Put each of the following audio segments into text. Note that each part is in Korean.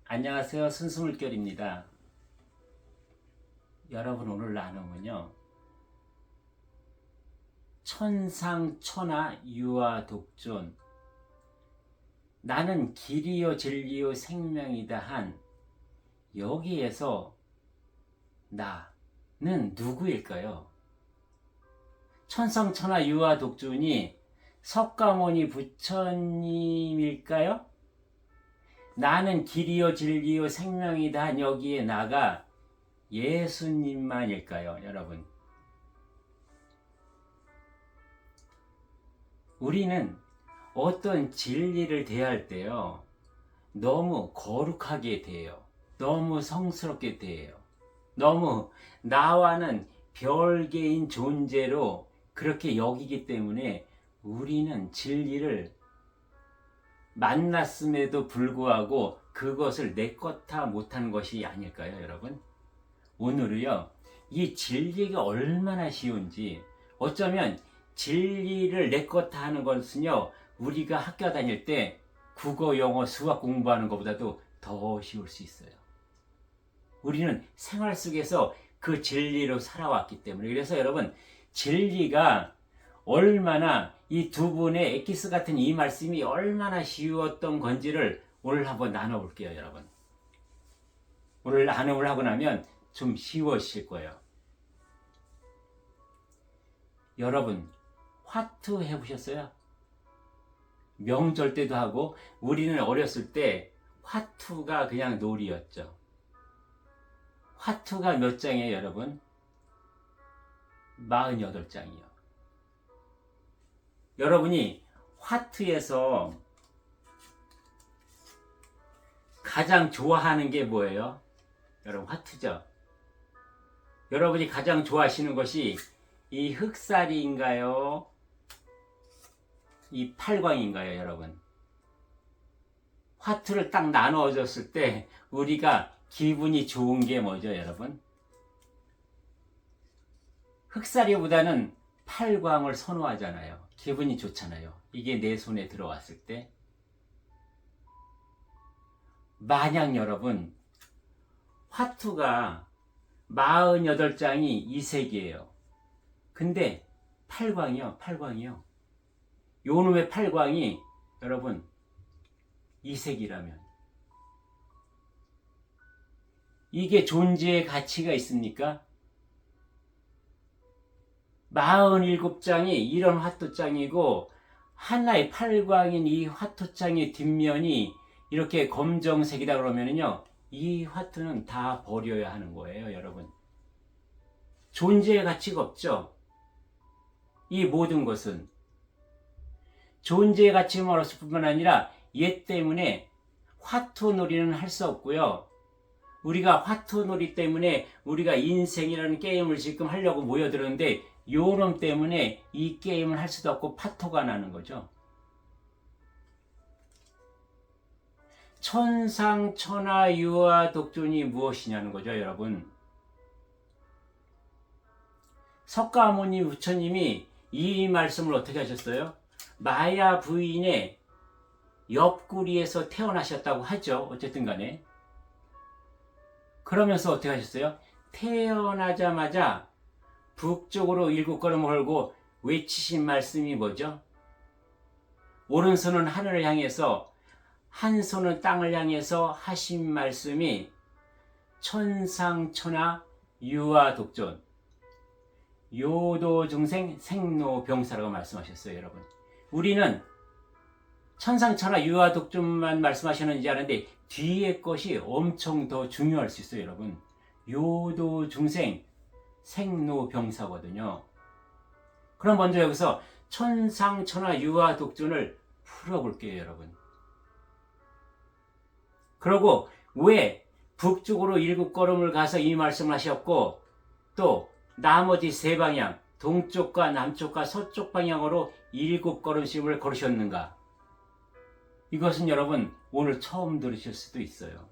안녕하세요. 순수물결입니다. 여러분 오늘 나눔은요. 천상천하 유아독존 나는 길이요 진리요 생명이다 한 여기에서 나는 누구일까요? 천상천하 유아독존이 석가모니 부처님일까요? 나는 길이요 진리요 생명이다 한 여기에 나가 예수님만일까요, 여러분? 우리는 어떤 진리를 대할 때요, 너무 거룩하게 대해요. 너무 성스럽게 대해요. 너무 나와는 별개인 존재로 그렇게 여기기 때문에 우리는 진리를 만났음에도 불구하고 그것을 내 것다 못하는 것이 아닐까요, 여러분? 오늘은요, 이 진리가 얼마나 쉬운지, 어쩌면 진리를 내 것다 하는 것은요, 우리가 학교 다닐 때 국어, 영어, 수학 공부하는 것보다도 더 쉬울 수 있어요. 우리는 생활 속에서 그 진리로 살아왔기 때문에. 그래서 여러분, 진리가 얼마나 이 두 분의 엑기스 같은 이 말씀이 얼마나 쉬웠던 건지를 오늘 한번 나눠볼게요, 여러분. 오늘 나눔을 하고 나면 좀 쉬워지실 거예요. 여러분, 화투 해보셨어요? 명절 때도 하고, 우리는 어렸을 때 화투가 그냥 놀이였죠. 화투가 몇 장이에요, 여러분? 48장이요. 여러분이 화투에서 가장 좋아하는 게 뭐예요? 여러분, 화투죠. 여러분이 가장 좋아하시는 것이 이 흑살이인가요? 이 팔광인가요, 여러분? 화투를 딱 나눠줬을 때 우리가 기분이 좋은 게 뭐죠, 여러분? 흑살이보다는 팔광을 선호하잖아요. 기분이 좋잖아요. 이게 내 손에 들어왔을 때. 만약 여러분, 화투가 48장이 이색이에요. 근데 팔광이요. 요놈의 팔광이 여러분 이색이라면 이게 존재의 가치가 있습니까? 47장이 이런 화투장이고 하나의 팔광인 이 화투장의 뒷면이 이렇게 검정색이다 그러면은요, 이 화투는 다 버려야 하는 거예요, 여러분. 존재의 가치가 없죠. 이 모든 것은 존재의 가치만 없을 뿐만 아니라 얘 때문에 화투놀이는 할 수 없고요. 우리가 화투놀이 때문에 우리가 인생이라는 게임을 지금 하려고 모여들었는데 요놈 때문에 이 게임을 할 수도 없고 파토가 나는 거죠. 천상천하 유아독존이 무엇이냐는 거죠, 여러분. 석가모니 부처님이 이 말씀을 어떻게 하셨어요? 마야 부인의 옆구리에서 태어나셨다고 하죠. 어쨌든 간에. 그러면서 어떻게 하셨어요? 태어나자마자 북쪽으로 7걸음 걸고 외치신 말씀이 뭐죠? 오른손은 하늘을 향해서 한 손은 땅을 향해서 하신 말씀이 천상천하 유아독존 요도중생 생로병사라고 말씀하셨어요, 여러분. 우리는 천상천하 유아독존만 말씀하셨는지 아는데 뒤에 것이 엄청 더 중요할 수 있어요, 여러분. 요도중생 생로병사거든요. 그럼 먼저 여기서 천상천하 유아독존을 풀어볼게요, 여러분. 그리고 왜 북쪽으로 7걸음을 가서 이 말씀을 하셨고 또 나머지 3방향 동쪽과 남쪽과 서쪽 방향으로 7걸음씩을 걸으셨는가? 이것은 여러분 오늘 처음 들으실 수도 있어요.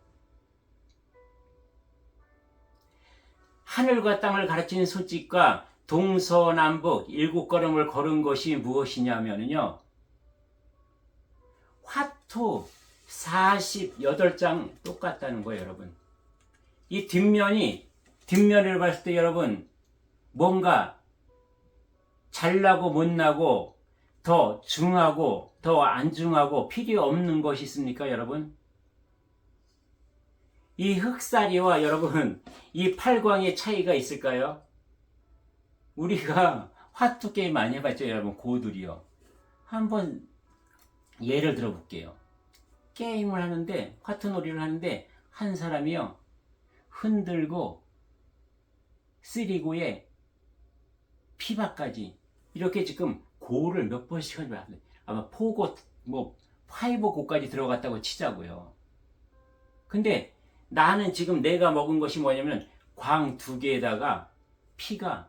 하늘과 땅을 가르치는 손짓과 동서남북 7걸음을 걸은 것이 무엇이냐면요, 화투 48장 똑같다는 거예요, 여러분. 이 뒷면을 봤을 때 여러분, 뭔가 잘나고 못나고 더 중하고 더 안 중하고 필요 없는 것이 있습니까, 여러분? 이 흑사리와 여러분, 이 팔광의 차이가 있을까요? 우리가 화투 게임 많이 해봤죠, 여러분? 고들이요. 한번 예를 들어 볼게요. 게임을 하는데, 화투 놀이를 하는데, 한 사람이요, 흔들고, 쓰리고에 피바까지, 이렇게 지금 고를 몇 번씩 하는지 아마 포고, 파이브 고까지 들어갔다고 치자고요. 근데 나는 지금 내가 먹은 것이 뭐냐면, 광 2개에다가 피가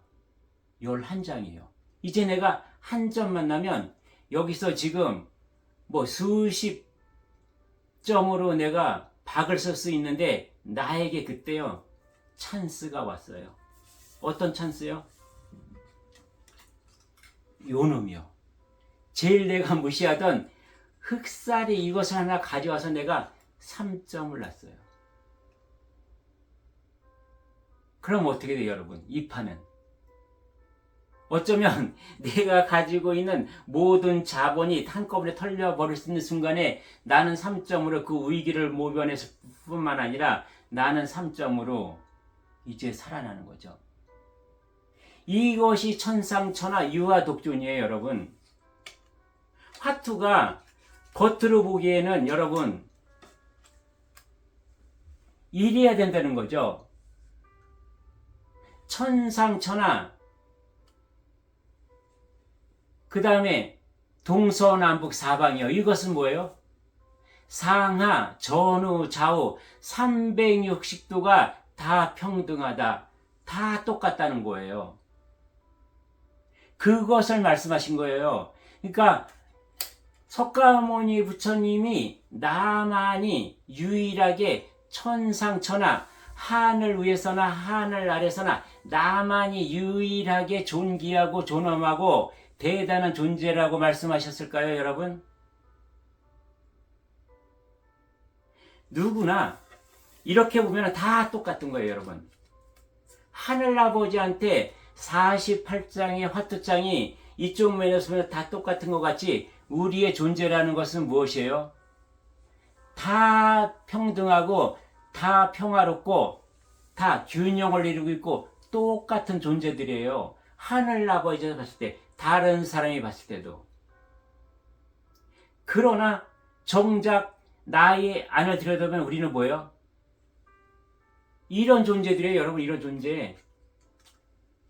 11장이에요. 이제 내가 한 점만 나면, 여기서 지금 수십 점으로 내가 박을 쓸 수 있는데 나에게 그때요 찬스가 왔어요. 어떤 찬스요? 요놈이요. 제일 내가 무시하던 흑살이 이것을 하나 가져와서 내가 3점을 놨어요. 그럼 어떻게 돼요, 여러분? 이 판은 어쩌면 내가 가지고 있는 모든 자본이 한꺼번에 털려버릴 수 있는 순간에 나는 3점으로 그 위기를 모면했을 뿐만 아니라 나는 3점으로 이제 살아나는 거죠. 이것이 천상천하 유아독존이에요, 여러분. 화투가 겉으로 보기에는 여러분 이래야 된다는 거죠. 천상천하, 그 다음에 동서남북 사방이요. 이것은 뭐예요? 상하, 전후, 좌우 360도가 다 평등하다. 다 똑같다는 거예요. 그것을 말씀하신 거예요. 그러니까 석가모니 부처님이 나만이 유일하게 천상천하, 하늘 위에서나 하늘 아래서나 나만이 유일하게 존귀하고 존엄하고 대단한 존재라고 말씀하셨을까요, 여러분? 누구나 이렇게 보면 다 똑같은 거예요, 여러분. 하늘아버지한테 48장의 화투장이 이쪽 면에서 보면 다 똑같은 것 같이 우리의 존재라는 것은 무엇이에요? 다 평등하고 다 평화롭고 다 균형을 이루고 있고 똑같은 존재들이에요. 하늘아버지에서 봤을 때, 다른 사람이 봤을 때도. 그러나 정작 나의 안을 들여다보면 우리는 뭐예요? 이런 존재들이에요, 여러분. 이런 존재.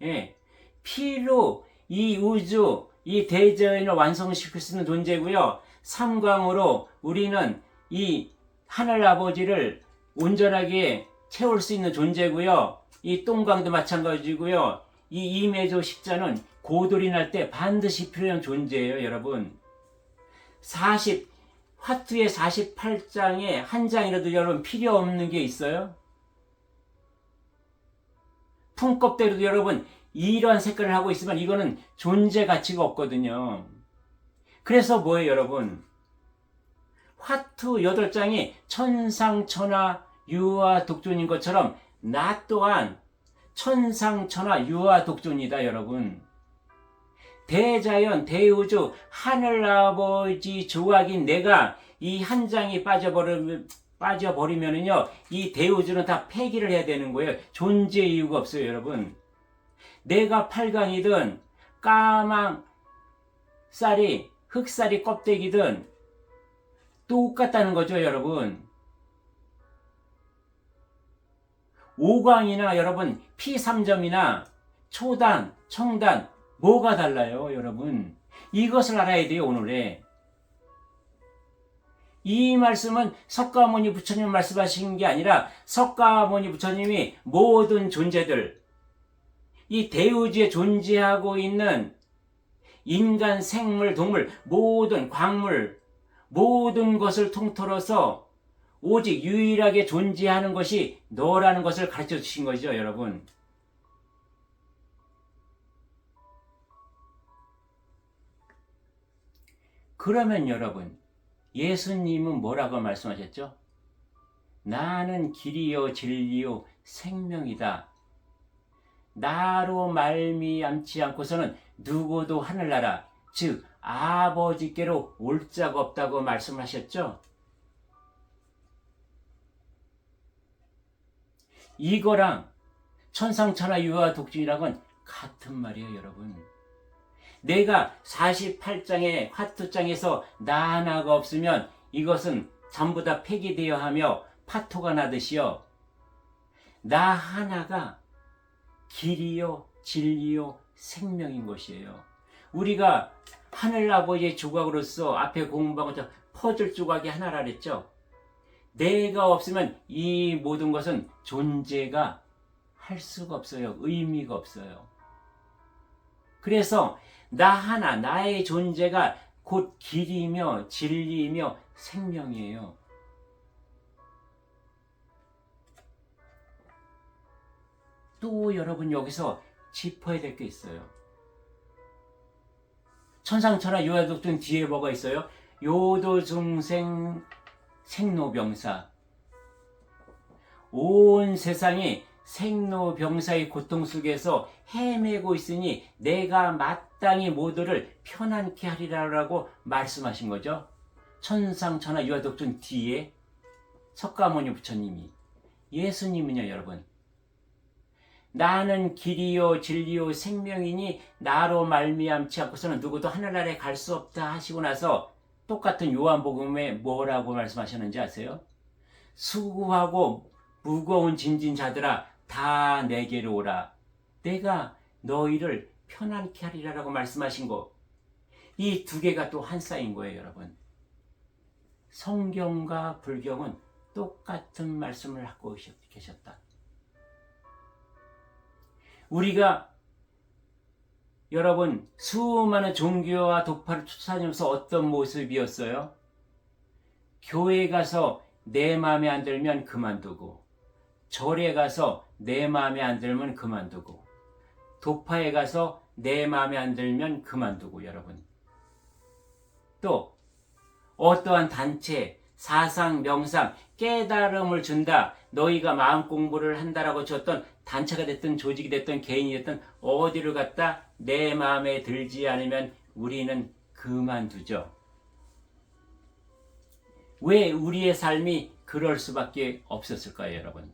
예. 피로 이 우주, 이 대자연을 완성시킬 수 있는 존재고요. 삼광으로 우리는 이 하늘아버지를 온전하게 채울 수 있는 존재고요. 이 똥강도 마찬가지고요. 이 임해조 십자는 고돌이 날 때 반드시 필요한 존재예요, 여러분. 화투의 48장에 한 장이라도 여러분 필요 없는 게 있어요? 품껍대로도 여러분 이러한 색깔을 하고 있으면 이거는 존재 가치가 없거든요. 그래서 뭐예요, 여러분? 화투 8장이 천상천하 유아독존인 것처럼 나 또한 천상천하 유아독존이다, 여러분. 대자연, 대우주, 하늘아버지 조각인 내가 이 한 장이 빠져버리면은요, 이 대우주는 다 폐기를 해야 되는 거예요. 존재 이유가 없어요, 여러분. 내가 8강이든 까망 쌀이 흑쌀이 껍데기든 똑같다는 거죠, 여러분. 5강이나 여러분 P3점이나 초단, 청단 뭐가 달라요, 여러분? 이것을 알아야 돼요, 오늘에. 이 말씀은 석가모니 부처님 말씀하신 게 아니라 석가모니 부처님이 모든 존재들, 이 대우주에 존재하고 있는 인간, 생물, 동물, 모든 광물, 모든 것을 통틀어서 오직 유일하게 존재하는 것이 너라는 것을 가르쳐 주신 거죠, 여러분. 그러면 여러분, 예수님은 뭐라고 말씀하셨죠? 나는 길이요 진리요 생명이다. 나로 말미암지 않고서는 누구도 하늘나라 즉 아버지께로 올 자가 없다고 말씀하셨죠. 이거랑 천상천하 유아 독중이랑은 같은 말이에요, 여러분. 내가 48장의 화투장에서 나 하나가 없으면 이것은 전부 다 폐기되어 하며 파토가 나듯이요. 나 하나가 길이요 진리요 생명인 것이에요. 우리가 하늘아버지의 조각으로서 앞에 공부한 것처럼 퍼즐 조각이 하나라 그랬죠. 내가 없으면 이 모든 것은 존재가 할 수가 없어요. 의미가 없어요. 그래서 나 하나, 나의 존재가 곧 길이며 진리이며 생명이에요. 또 여러분 여기서 짚어야 될 게 있어요. 천상천하 유아독중 뒤에 뭐가 있어요? 요도중생 생로병사. 온 세상이 생로병사의 고통 속에서 헤매고 있으니 내가 마땅히 모두를 편안케 하리라고 말씀하신 거죠. 천상천하 유아독중 뒤에 석가모니 부처님이. 예수님은요 여러분, 나는 길이요 진리요 생명이니 나로 말미암지 않고서는 누구도 하늘나라에 갈 수 없다 하시고 나서 똑같은 요한복음에 뭐라고 말씀하셨는지 아세요? 수고하고 무거운 짐진 자들아 다 내게로 오라. 내가 너희를 편안케 하리라라고 말씀하신 거. 이 두 개가 또 한 쌍인 거예요, 여러분. 성경과 불경은 똑같은 말씀을 하고 계셨다. 우리가 여러분 수많은 종교와 도파를 쫓아다니면서 어떤 모습이었어요? 교회 가서 내 마음에 안 들면 그만두고, 절에 가서 내 마음에 안 들면 그만두고, 도파에 가서 내 마음에 안 들면 그만두고. 여러분 또 어떠한 단체, 사상, 명상, 깨달음을 준다, 너희가 마음 공부를 한다라고 줬던 단체가 됐든 조직이 됐든 개인이 됐든 어디를 갔다 내 마음에 들지 않으면 우리는 그만두죠. 왜 우리의 삶이 그럴 수밖에 없었을까요, 여러분?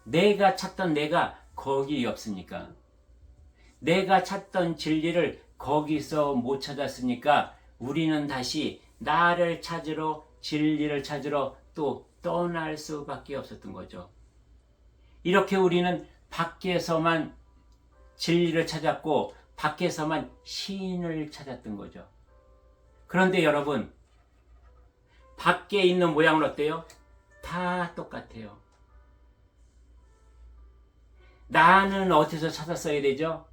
내가 찾던 내가 거기 없으니까. 내가 찾던 진리를 거기서 못 찾았으니까 우리는 다시 나를 찾으러, 진리를 찾으러 또 떠날 수밖에 없었던 거죠. 이렇게 우리는 밖에서만 진리를 찾았고 밖에서만 신을 찾았던 거죠. 그런데 여러분, 밖에 있는 모양은 어때요? 다 똑같아요. 나는 어디서 찾았어야 되죠?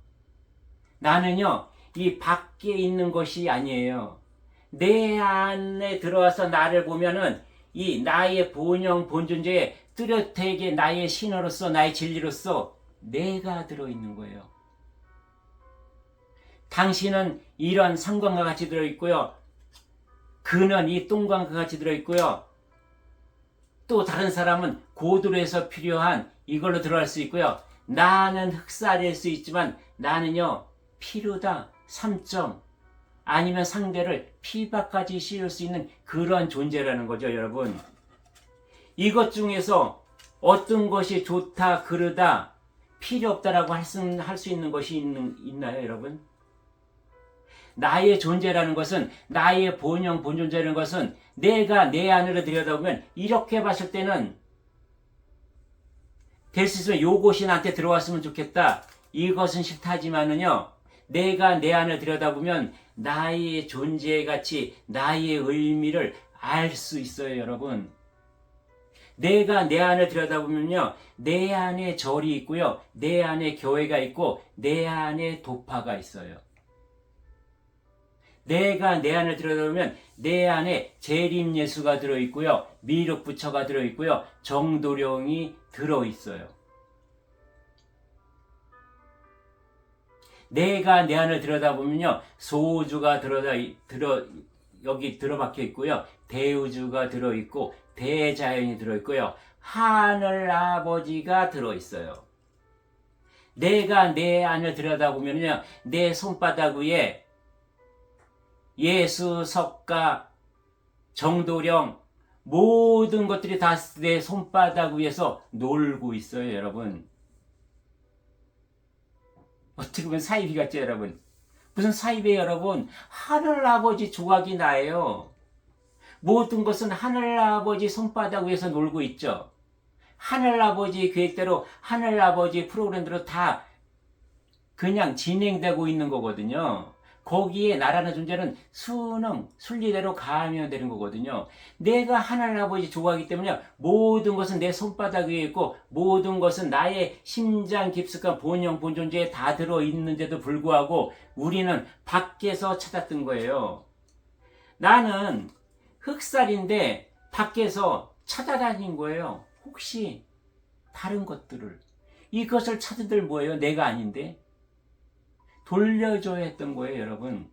나는요, 이 밖에 있는 것이 아니에요. 내 안에 들어와서 나를 보면은 이 나의 본영, 본존재에 뚜렷하게 나의 신으로서, 나의 진리로서 내가 들어있는 거예요. 당신은 이런 상관과 같이 들어있고요. 그는 이 똥과 같이 들어있고요. 또 다른 사람은 고도로해서 필요한 이걸로 들어갈 수 있고요. 나는 흑살일 수 있지만 나는요, 필요다, 3점, 아니면 상대를 피박까지 씌울 수 있는 그런 존재라는 거죠, 여러분. 이것 중에서 어떤 것이 좋다, 그르다, 필요 없다라고 할 수 있는 것이 있나요, 여러분? 나의 존재라는 것은, 나의 본영, 본존재라는 것은 내가 내 안으로 들여다보면 이렇게 봤을 때는 될 수 있으면 요것이 나한테 들어왔으면 좋겠다. 이것은 싫다지만은요, 내가 내 안을 들여다보면 나의 존재의 가치, 나의 의미를 알 수 있어요, 여러분. 내가 내 안을 들여다보면요, 내 안에 절이 있고요, 내 안에 교회가 있고, 내 안에 도파가 있어요. 내가 내 안을 들여다보면 내 안에 재림예수가 들어있고요, 미륵부처가 들어있고요, 정도령이 들어있어요. 내가 내 안을 들여다보면요, 소주가 여기 들어박혀 있고요, 대우주가 들어있고 대자연이 들어있고요, 하늘 아버지가 들어있어요. 내가 내 안을 들여다보면요, 내 손바닥 위에 예수, 석가, 정도령 모든 것들이 다 내 손바닥 위에서 놀고 있어요, 여러분. 어떻게 보면 사이비 같죠, 여러분? 무슨 사이비예요, 여러분? 하늘 아버지 조각이 나예요. 모든 것은 하늘 아버지 손바닥 위에서 놀고 있죠. 하늘 아버지 계획대로, 하늘 아버지 프로그램대로 다 그냥 진행되고 있는 거거든요. 거기에 나라는 존재는 순리대로 가하면 되는 거거든요. 내가 하늘 아버지 조각이기 때문에 모든 것은 내 손바닥 위에 있고 모든 것은 나의 심장 깊숙한 본영 본존재에 다 들어있는데도 불구하고 우리는 밖에서 찾았던 거예요. 나는 흑살인데 밖에서 찾아다닌 거예요. 혹시 다른 것들을. 이것을 찾은들 뭐예요? 내가 아닌데. 돌려줘야 했던 거예요, 여러분.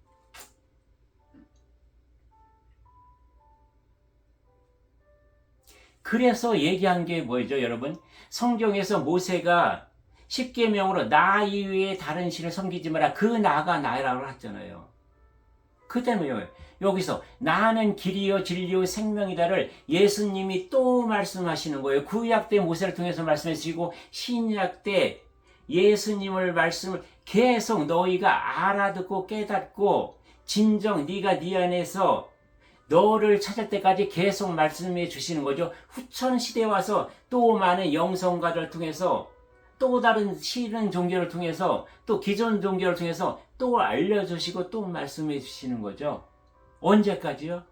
그래서 얘기한 게 뭐죠, 여러분? 성경에서 모세가 십계명으로 나 이외에 다른 신을 섬기지 마라. 그 나가 나라고 했잖아요. 그 때문에 여기서 나는 길이요 진리요 생명이다를 예수님이 또 말씀하시는 거예요. 구약 때 모세를 통해서 말씀하시고 신약 때 예수님을 말씀을 계속 너희가 알아듣고 깨닫고 진정 네가 네 안에서 너를 찾을 때까지 계속 말씀해 주시는 거죠. 후천 시대에 와서 또 많은 영성가를 통해서 또 다른 신흥 종교를 통해서 또 기존 종교를 통해서 또 알려주시고 또 말씀해 주시는 거죠. 언제까지요?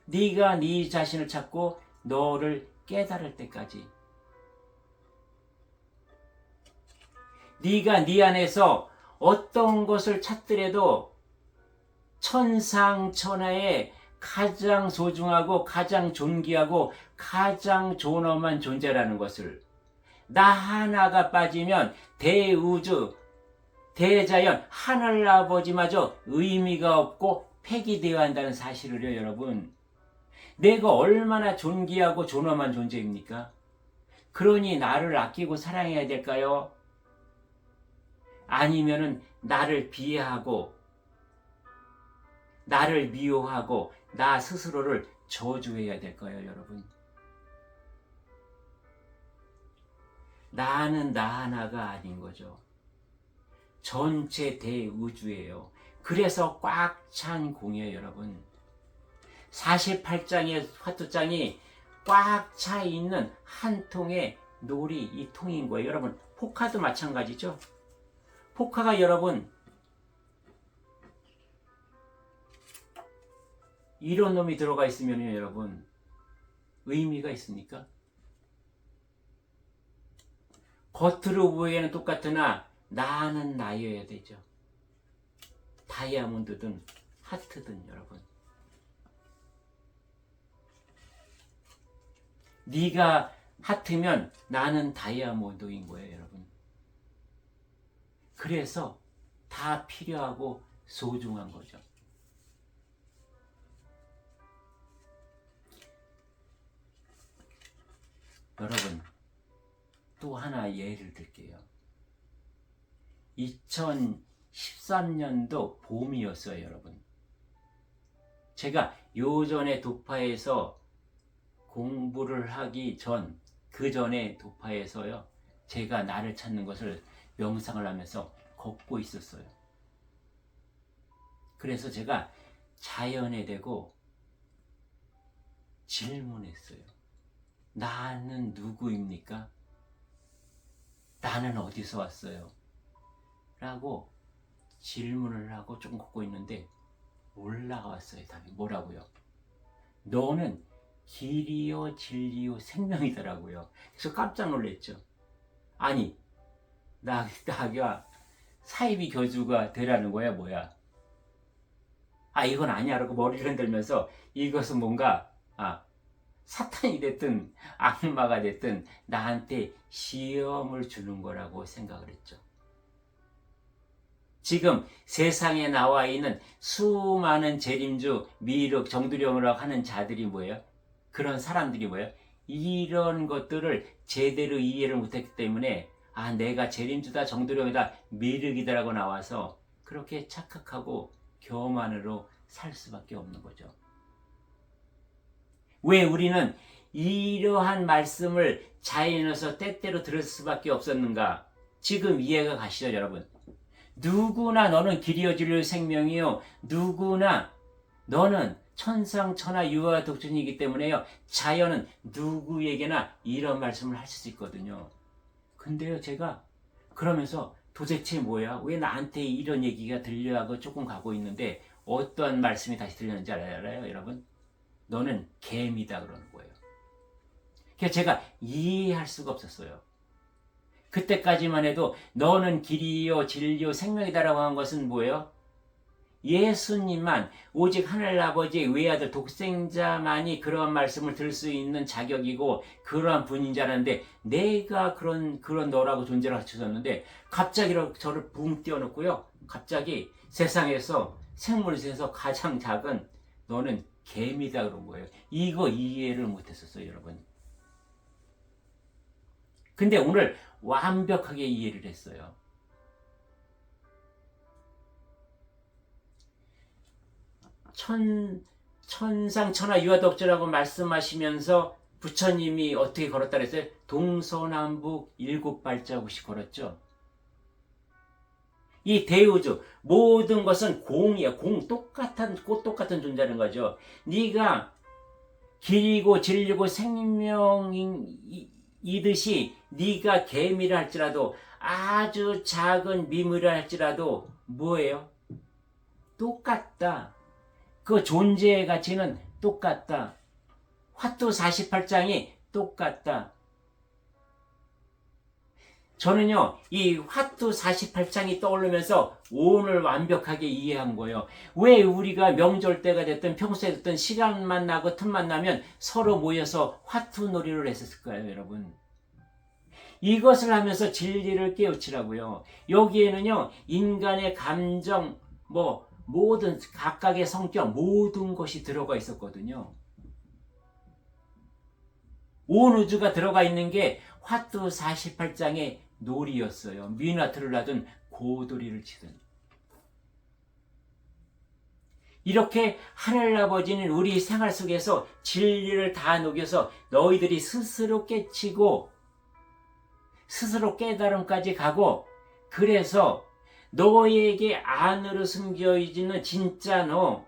네가 네 자신을 찾고 너를 깨달을 때까지. 네가 네 안에서 어떤 것을 찾더라도 천상천하의 가장 소중하고 가장 존귀하고 가장 존엄한 존재라는 것을, 나 하나가 빠지면 대우주, 대자연, 하늘아버지마저 의미가 없고 폐기되어야 한다는 사실을요, 여러분. 내가 얼마나 존귀하고 존엄한 존재입니까? 그러니 나를 아끼고 사랑해야 될까요? 아니면은 나를 비하하고 나를 미워하고 나 스스로를 저주해야 될까요, 여러분? 나는 나 하나가 아닌 거죠. 전체 대우주예요. 그래서 꽉 찬 공이에요, 여러분. 48장의 화투장이 꽉 차 있는 한 통의 놀이, 이 통인 거예요. 여러분, 포카도 마찬가지죠. 포카가 여러분 이런 놈이 들어가 있으면요, 여러분 의미가 있습니까? 겉으로 보기에는 똑같으나 나는 나여야 되죠. 다이아몬드든 하트든 여러분. 네가 하트면 나는 다이아몬드인 거예요, 여러분. 그래서 다 필요하고 소중한 거죠. 여러분, 또 하나 예를 들게요. 2013년도 봄이었어요, 여러분. 제가 요전에 도파에서 공부를 하기 전, 그 전에 도파에서요, 제가 나를 찾는 것을 명상을 하면서 걷고 있었어요. 그래서 제가 자연에 대고 질문했어요. 나는 누구입니까? 나는 어디서 왔어요? 라고 질문을 하고 좀 걷고 있는데 올라왔어요. 답이 뭐라고요? 너는 길이요 진리요 생명이더라고요. 그래서 깜짝 놀랐죠. 아니 나가 사이비 교주가 되라는 거야 뭐야? 아 이건 아니야 라고 머리를 흔들면서 이것은 뭔가 사탄이 됐든 악마가 됐든 나한테 시험을 주는 거라고 생각을 했죠. 지금 세상에 나와 있는 수많은 재림주, 미륵, 정두령이라고 하는 자들이 뭐예요? 그런 사람들이 뭐예요? 이런 것들을 제대로 이해를 못했기 때문에 내가 재림주다, 정두령이다, 미륵이다라고 나와서 그렇게 착각하고 교만으로 살 수밖에 없는 거죠. 왜 우리는 이러한 말씀을 자연에서 때때로 들을 수밖에 없었는가? 지금 이해가 가시죠, 여러분? 누구나 너는 길이요 진리요 생명이요. 누구나 너는 천상천하 유아 독존이기 때문에요. 자연은 누구에게나 이런 말씀을 하실 수 있거든요. 근데요, 제가 그러면서 도대체 뭐야? 왜 나한테 이런 얘기가 들려야 하고 조금 가고 있는데 어떠한 말씀이 다시 들렸는지 알아요, 여러분? 너는 개미다 그러는 거예요. 그래서 제가 이해할 수가 없었어요. 그때까지만 해도 너는 길이요 진리요 생명이다라고 한 것은 뭐예요? 예수님만, 오직 하늘아버지의 외아들 독생자만이 그러한 말씀을 들을 수 있는 자격이고 그러한 분인 줄 알았는데, 내가 그런 너라고 존재를 갖춰졌는데 갑자기 저를 붕 띄워놓고요, 갑자기 세상에서 생물 중에서 가장 작은 너는 개미다 그런 거예요. 이거 이해를 못했었어요, 여러분. 근데 오늘 완벽하게 이해를 했어요. 천상천하 유아독조라고 말씀하시면서 부처님이 어떻게 걸었다 그랬어요? 동서남북 7발자국씩 걸었죠. 이 대우주, 모든 것은 공이야. 똑같은 존재라는 거죠. 네가 길이고 진리고 생명이듯이 네가 개미라 할지라도, 아주 작은 미물이라 할지라도 뭐예요? 똑같다. 그 존재의 가치는 똑같다. 화투 48장이 똑같다. 저는요, 이 화투 48장이 떠오르면서 오늘 완벽하게 이해한 거예요. 왜 우리가 명절 때가 됐든 평소에 됐든 시간만 나고 틈만 나면 서로 모여서 화투 놀이를 했었을까요, 여러분? 이것을 하면서 진리를 깨우치라고요. 여기에는요, 인간의 감정, 모든 각각의 성격, 모든 것이 들어가 있었거든요. 온 우주가 들어가 있는 게 화투 48장의 놀이였어요. 미나트를 하든 고돌이를 치든. 이렇게 하늘아버지는 우리 생활 속에서 진리를 다 녹여서 너희들이 스스로 깨치고 스스로 깨달음까지 가고, 그래서 너에게 안으로 숨겨 있는 진짜 너,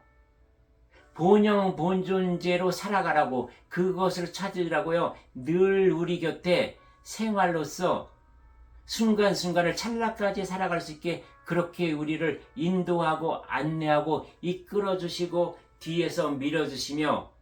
본영 본존재로 살아가라고, 그것을 찾으라고요. 늘 우리 곁에 생활로서 순간순간을 찰나까지 살아갈 수 있게 그렇게 우리를 인도하고 안내하고 이끌어주시고 뒤에서 밀어주시며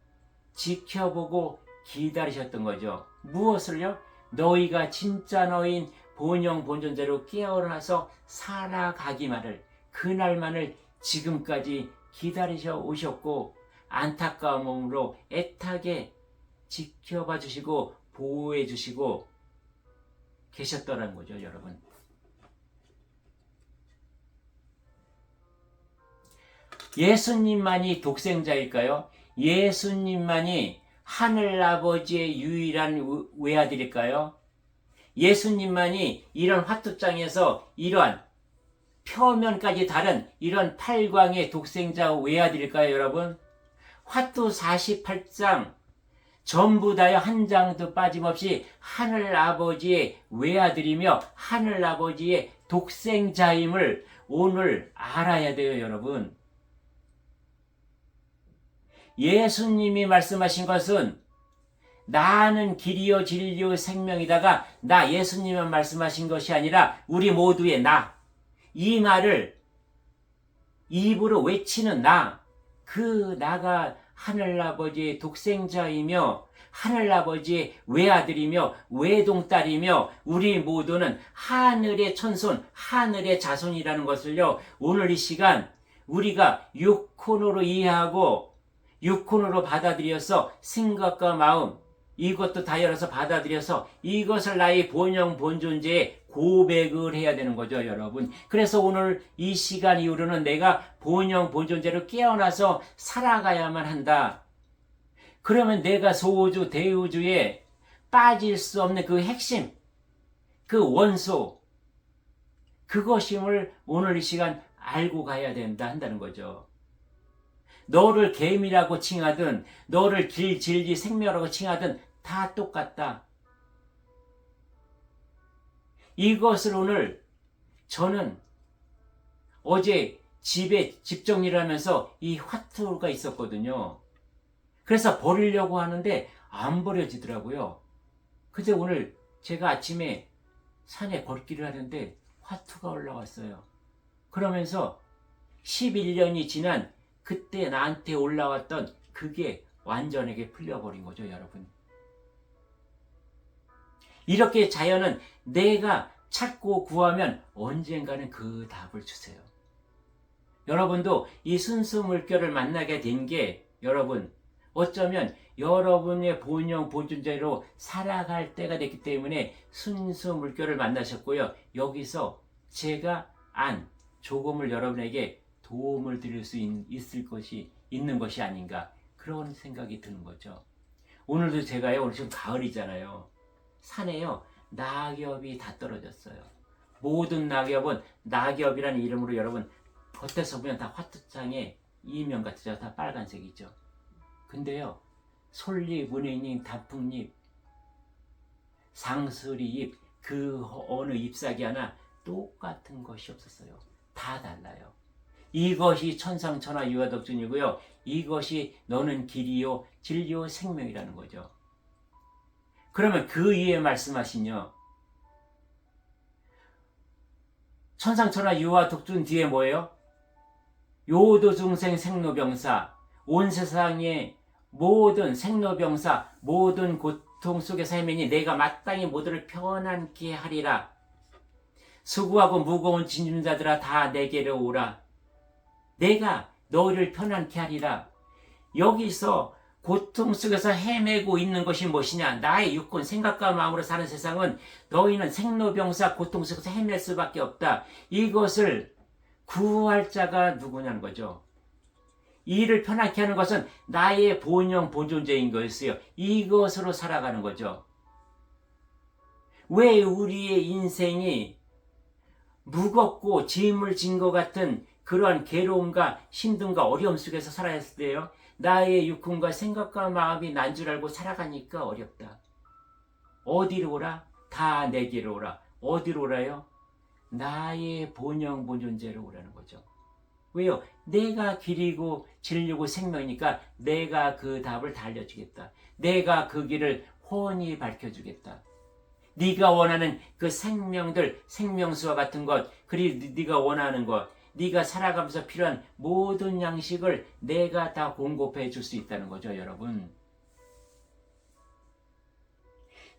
지켜보고 기다리셨던 거죠. 무엇을요? 너희가 진짜 너인 본영 본존재로 깨어나서 살아가기만을, 그날만을 지금까지 기다리셔 오셨고 안타까운 몸으로 애타게 지켜봐 주시고 보호해 주시고 계셨더라는 거죠, 여러분. 예수님만이 독생자일까요? 예수님만이 하늘아버지의 유일한 외아들일까요? 예수님만이 이런 화투장에서 이러한 표면까지 다른 이런 팔광의 독생자 외아들일까요, 여러분? 화투 48장 전부 다요, 한 장도 빠짐없이 하늘아버지의 외아들이며 하늘아버지의 독생자임을 오늘 알아야 돼요, 여러분. 예수님이 말씀하신 것은 나는 길이요 진리요 생명이다가 나 예수님만 말씀하신 것이 아니라 우리 모두의 나, 이 말을 입으로 외치는 나, 그 나가 하늘아버지의 독생자이며 하늘아버지의 외아들이며 외동딸이며 우리 모두는 하늘의 천손, 하늘의 자손이라는 것을요, 오늘 이 시간 우리가 육혼으로 이해하고 육혼으로 받아들여서 생각과 마음, 이것도 다 열어서 받아들여서 이것을 나의 본영 본존재에 고백을 해야 되는 거죠, 여러분. 그래서 오늘 이 시간 이후로는 내가 본영 본존재로 깨어나서 살아가야만 한다. 그러면 내가 소우주 대우주에 빠질 수 없는 그 핵심, 그 원소, 그것임을 오늘 이 시간 알고 가야 된다 한다는 거죠. 너를 개미라고 칭하든 너를 길, 진리, 생명이라고 칭하든 다 똑같다. 이것을 오늘 저는 어제 집에 집 정리를 하면서 이 화투가 있었거든요. 그래서 버리려고 하는데 안 버려지더라고요. 근데 오늘 제가 아침에 산에 걷기를 하는데 화투가 올라왔어요. 그러면서 11년이 지난 그때 나한테 올라왔던 그게 완전하게 풀려버린 거죠, 여러분. 이렇게 자연은 내가 찾고 구하면 언젠가는 그 답을 주세요. 여러분도 이 순수 물결을 만나게 된 게 여러분 어쩌면 여러분의 본영 본존재로 살아갈 때가 됐기 때문에 순수 물결을 만나셨고요. 여기서 제가 조금을 여러분에게 도움을 드릴 수 있는 것이 아닌가 그런 생각이 드는 거죠. 오늘도 제가요, 오늘 지금 가을이잖아요. 산에요 낙엽이 다 떨어졌어요. 모든 낙엽은 낙엽이라는 이름으로 여러분 겉에서 보면 다 화투장의 이면 같죠. 다 빨간색이죠. 근데요 솔잎, 은행잎, 단풍잎, 상수리잎 그 어느 잎사귀 하나 똑같은 것이 없었어요. 다 달라요. 이것이 천상천하 유아덕준이고요. 이것이 너는 길이요 진리요 생명이라는 거죠. 그러면 그 위에 말씀하시뇨. 천상천하 유아덕준 뒤에 뭐예요? 요도중생 생로병사 온 세상의 모든 생로병사 모든 고통 속에서 헤매니 내가 마땅히 모두를 편안케 하리라. 수고하고 무거운 짐자들아 다 내게로 오라. 내가 너희를 편안케 하리라. 여기서 고통 속에서 헤매고 있는 것이 무엇이냐? 나의 육혼, 생각과 마음으로 사는 세상은 너희는 생로병사 고통 속에서 헤맬 수밖에 없다. 이것을 구할 자가 누구냐는 거죠. 이를 편하게 하는 것은 나의 본영 본존재인 것이요. 이것으로 살아가는 거죠. 왜 우리의 인생이 무겁고 짐을 진 것 같은 그러한 괴로움과 힘듦과 어려움 속에서 살아야 했을 때요. 나의 육혼과 생각과 마음이 난 줄 알고 살아가니까 어렵다. 어디로 오라? 다 내게로 오라. 어디로 오라요? 나의 본영 본존재로 오라는 거죠. 왜요? 내가 길이고 진리고 생명이니까 내가 그 답을 다 알려주겠다. 내가 그 길을 훤히 밝혀주겠다. 네가 원하는 그 생명들, 생명수와 같은 것, 그리고 네가 원하는 것, 네가 살아가면서 필요한 모든 양식을 내가 다 공급해 줄 수 있다는 거죠, 여러분.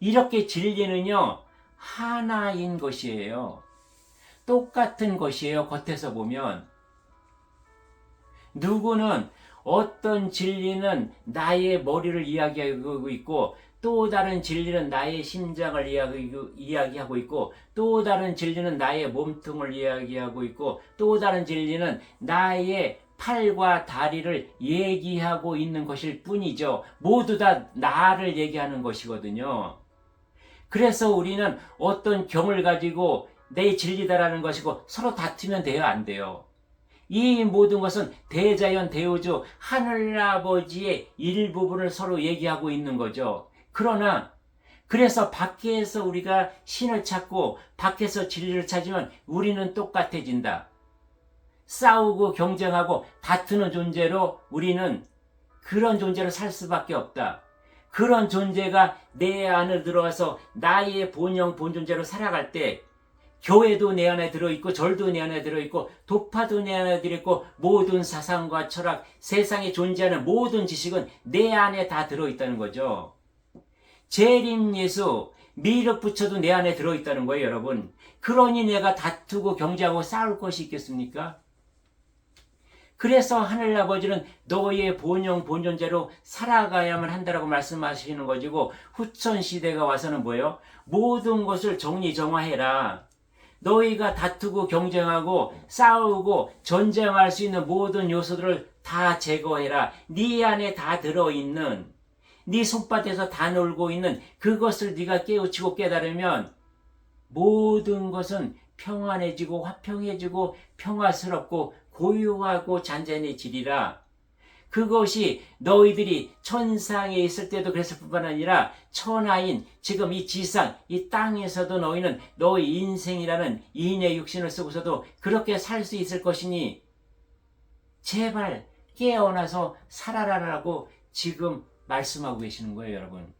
이렇게 진리는요, 하나인 것이에요. 똑같은 것이에요, 겉에서 보면. 누구는 어떤 진리는 나의 머리를 이야기하고 있고 또 다른 진리는 나의 심장을 이야기하고 있고 또 다른 진리는 나의 몸통을 이야기하고 있고 또 다른 진리는 나의 팔과 다리를 얘기하고 있는 것일 뿐이죠. 모두 다 나를 얘기하는 것이거든요. 그래서 우리는 어떤 경을 가지고 내 진리다라는 것이고 서로 다투면 돼요, 안 돼요? 이 모든 것은 대자연 대우주 하늘아버지의 일부분을 서로 얘기하고 있는 거죠. 그러나 그래서 밖에서 우리가 신을 찾고 밖에서 진리를 찾으면 우리는 똑같아진다. 싸우고 경쟁하고 다투는 존재로 우리는 그런 존재로 살 수밖에 없다. 그런 존재가 내 안에 들어와서 나의 본영 본존재로 살아갈 때 교회도 내 안에 들어있고 절도 내 안에 들어있고 도파도 내 안에 들어있고 모든 사상과 철학, 세상에 존재하는 모든 지식은 내 안에 다 들어있다는 거죠. 재림예수, 미륵부처도 내 안에 들어있다는 거예요, 여러분. 그러니 내가 다투고 경쟁하고 싸울 것이 있겠습니까? 그래서 하늘아버지는 너의 본영 본존재로 살아가야만 한다라고 말씀하시는 것이고, 후천시대가 와서는 뭐예요? 모든 것을 정리정화해라. 너희가 다투고 경쟁하고 싸우고 전쟁할 수 있는 모든 요소들을 다 제거해라. 네 안에 다 들어있는, 네 손바닥에서 다 놀고 있는 그것을 네가 깨우치고 깨달으면 모든 것은 평안해지고 화평해지고 평화스럽고 고요하고 잔잔해지리라. 그것이 너희들이 천상에 있을 때도 그랬을 뿐만 아니라 천하인 지금 이 지상, 이 땅에서도 너희는 너희 인생이라는 인의 육신을 쓰고서도 그렇게 살 수 있을 것이니 제발 깨어나서 살아라라고 지금 말씀하고 계시는 거예요, 여러분.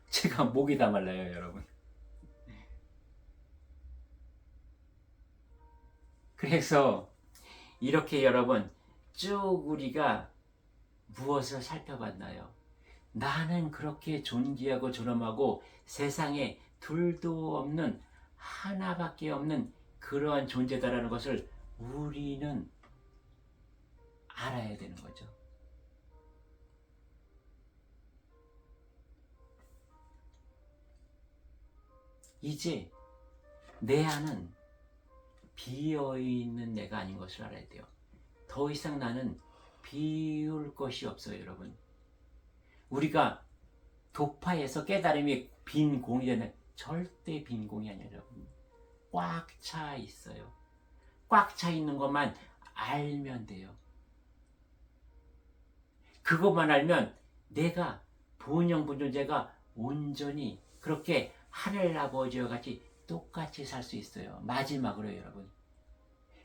제가 목이 다 말라요, 여러분. 그래서 이렇게 여러분 쭉 우리가 무엇을 살펴봤나요? 나는 그렇게 존귀하고 존엄하고 세상에 둘도 없는 하나밖에 없는 그러한 존재다라는 것을 우리는 알아야 되는 거죠. 이제 내 안은 비어있는 내가 아닌 것을 알아야 돼요. 더 이상 나는 비울 것이 없어요, 여러분. 우리가 도파에서 깨달음이 빈 공이 되는, 절대 빈 공이 아니에요, 여러분. 꽉 차 있어요. 꽉 차 있는 것만 알면 돼요. 그것만 알면 내가 본영 본존재가 온전히 그렇게 하늘 아버지와 같이 똑같이 살 수 있어요. 마지막으로 여러분,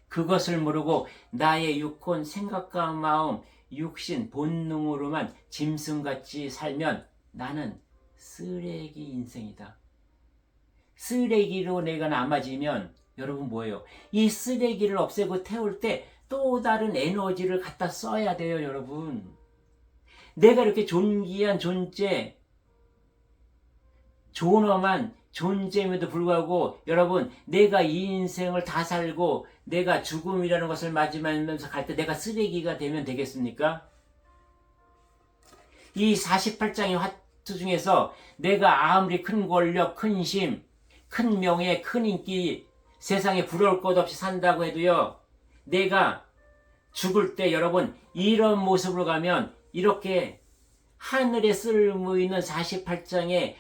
그것을 모르고 나의 육혼, 생각과 마음, 육신, 본능으로만 짐승같이 살면 나는 쓰레기 인생이다. 쓰레기로 내가 남아지면 여러분 뭐예요? 이 쓰레기를 없애고 태울 때 또 다른 에너지를 갖다 써야 돼요, 여러분. 내가 이렇게 존귀한 존재, 존엄한 존재임에도 불구하고 여러분, 내가 이 인생을 다 살고 내가 죽음이라는 것을 맞이하면서 갈 때 내가 쓰레기가 되면 되겠습니까? 이 48장의 화투 중에서 내가 아무리 큰 권력, 큰 힘, 큰 명예, 큰 인기, 세상에 부러울 것 없이 산다고 해도요, 내가 죽을 때 여러분 이런 모습으로 가면 이렇게 하늘에 쓸모 있는 48장의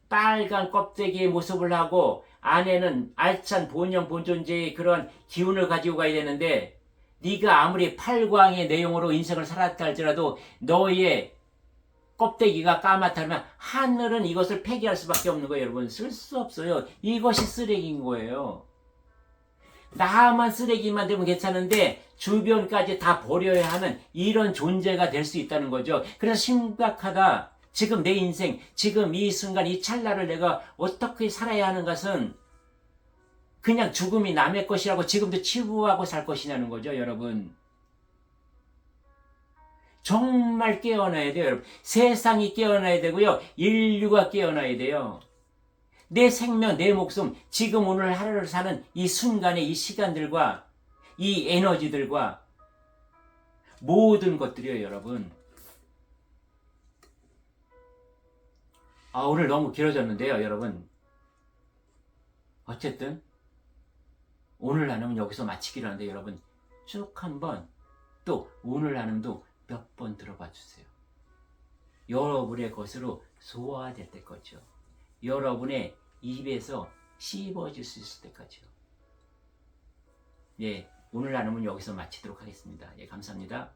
빨간 껍데기의 모습을 하고 안에는 알찬 본영 본존재의 그런 기운을 가지고 가야 되는데, 네가 아무리 팔광의 내용으로 인생을 살았다 할지라도 너의 껍데기가 까맣다면 하늘은 이것을 폐기할 수밖에 없는 거예요, 여러분. 쓸 수 없어요. 이것이 쓰레기인 거예요. 나만 쓰레기만 되면 괜찮은데 주변까지 다 버려야 하는 이런 존재가 될 수 있다는 거죠. 그래서 심각하다. 지금 내 인생, 지금 이 순간, 이 찰나를 내가 어떻게 살아야 하는 것은 그냥 죽음이 남의 것이라고 지금도 치부하고 살 것이냐는 거죠, 여러분. 정말 깨어나야 돼요, 여러분. 세상이 깨어나야 되고요. 인류가 깨어나야 돼요. 내 생명, 내 목숨, 지금 오늘 하루를 사는 이 순간의 이 시간들과 이 에너지들과 모든 것들이요, 여러분. 오늘 너무 길어졌는데요, 여러분. 어쨌든 오늘 나눔은 여기서 마치기로 하는데 여러분 쭉 한번 또 오늘 나눔도 몇 번 들어봐 주세요. 여러분의 것으로 소화될 때까지요. 여러분의 입에서 씹어질 수 있을 때까지요. 예, 오늘 나눔은 여기서 마치도록 하겠습니다. 예, 감사합니다.